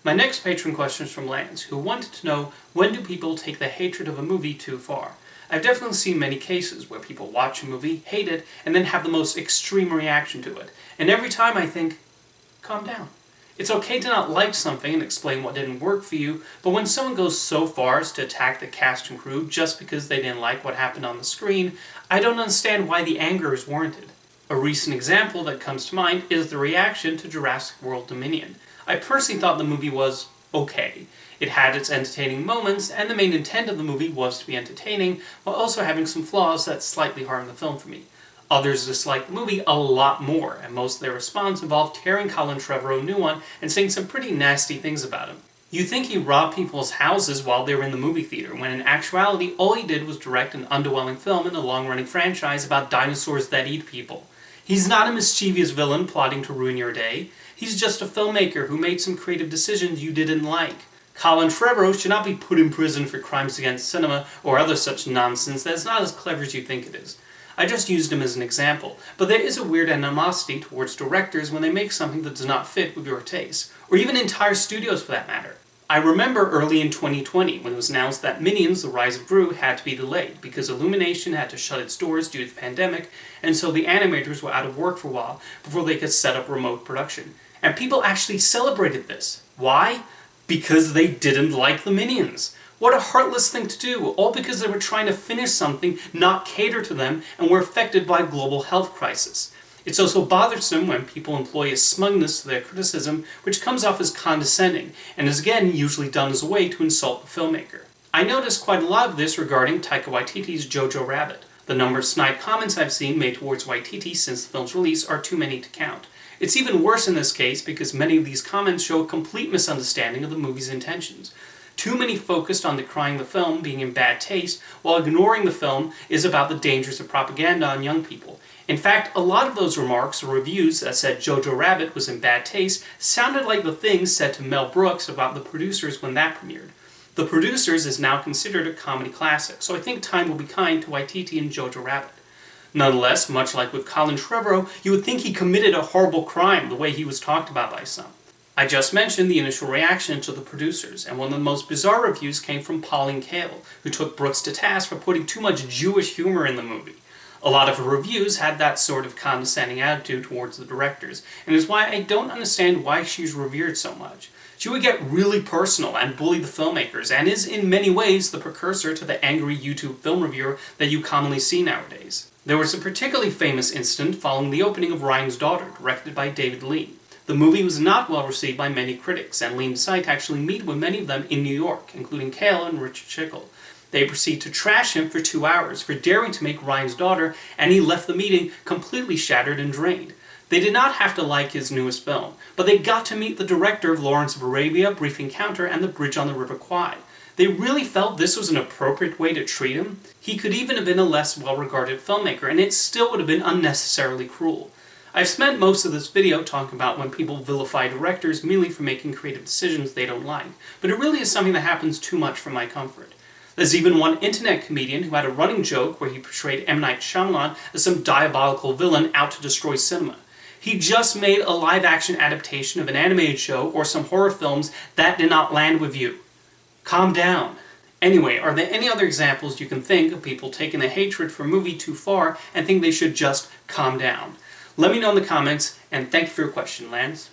My next patron question is from Lance, who wanted to know, when do people take the hatred of a movie too far? I've definitely seen many cases where people watch a movie, hate it, and then have the most extreme reaction to it. And every time I think, calm down. It's okay to not like something and explain what didn't work for you, but when someone goes so far as to attack the cast and crew just because they didn't like what happened on the screen, I don't understand why the anger is warranted. A recent example that comes to mind is the reaction to Jurassic World Dominion. I personally thought the movie was okay. It had its entertaining moments, and the main intent of the movie was to be entertaining, while also having some flaws that slightly harmed the film for me. Others disliked the movie a lot more, and most of their response involved tearing Colin Trevorrow a new one and saying some pretty nasty things about him. You'd think he robbed people's houses while they were in the movie theater, when in actuality all he did was direct an underwhelming film in a long-running franchise about dinosaurs that eat people. He's not a mischievous villain plotting to ruin your day. He's just a filmmaker who made some creative decisions you didn't like. Colin Trevorrow should not be put in prison for crimes against cinema or other such nonsense that is not as clever as you think it is. I just used him as an example, but there is a weird animosity towards directors when they make something that does not fit with your taste, or even entire studios for that matter. I remember early in 2020 when it was announced that Minions: The Rise of Gru had to be delayed because Illumination had to shut its doors due to the pandemic, and so the animators were out of work for a while before they could set up remote production. And people actually celebrated this. Why? Because they didn't like the Minions. What a heartless thing to do, all because they were trying to finish something, not cater to them, and were affected by a global health crisis. It's also bothersome when people employ a smugness to their criticism, which comes off as condescending, and is again usually done as a way to insult the filmmaker. I noticed quite a lot of this regarding Taika Waititi's Jojo Rabbit. The number of snide comments I've seen made towards Waititi since the film's release are too many to count. It's even worse in this case because many of these comments show a complete misunderstanding of the movie's intentions. Too many focused on decrying the film being in bad taste, while ignoring the film is about the dangers of propaganda on young people. In fact, a lot of those remarks or reviews that said Jojo Rabbit was in bad taste sounded like the things said to Mel Brooks about The Producers when that premiered. The Producers is now considered a comedy classic, so I think time will be kind to Waititi and Jojo Rabbit. Nonetheless, much like with Colin Trevorrow, you would think he committed a horrible crime the way he was talked about by some. I just mentioned the initial reaction to The Producers, and one of the most bizarre reviews came from Pauline Kael, who took Brooks to task for putting too much Jewish humor in the movie. A lot of her reviews had that sort of condescending attitude towards the directors, and is why I don't understand why she's revered so much. She would get really personal and bully the filmmakers, and is in many ways the precursor to the angry YouTube film reviewer that you commonly see nowadays. There was a particularly famous incident following the opening of Ryan's Daughter, directed by David Lean. The movie was not well received by many critics, and Lean decided to actually meet with many of them in New York, including Kael and Richard Schickel. They proceed to trash him for 2 hours for daring to make Ryan's Daughter, and he left the meeting completely shattered and drained. They did not have to like his newest film, but they got to meet the director of Lawrence of Arabia, Brief Encounter, and The Bridge on the River Kwai. They really felt this was an appropriate way to treat him. He could even have been a less well-regarded filmmaker, and it still would have been unnecessarily cruel. I've spent most of this video talking about when people vilify directors merely for making creative decisions they don't like, but it really is something that happens too much for my comfort. There's even one internet comedian who had a running joke where he portrayed M. Night Shyamalan as some diabolical villain out to destroy cinema. He just made a live-action adaptation of an animated show or some horror films that did not land with you. Calm down. Anyway, are there any other examples you can think of people taking the hatred for a movie too far and think they should just calm down? Let me know in the comments, and thank you for your question, Lance.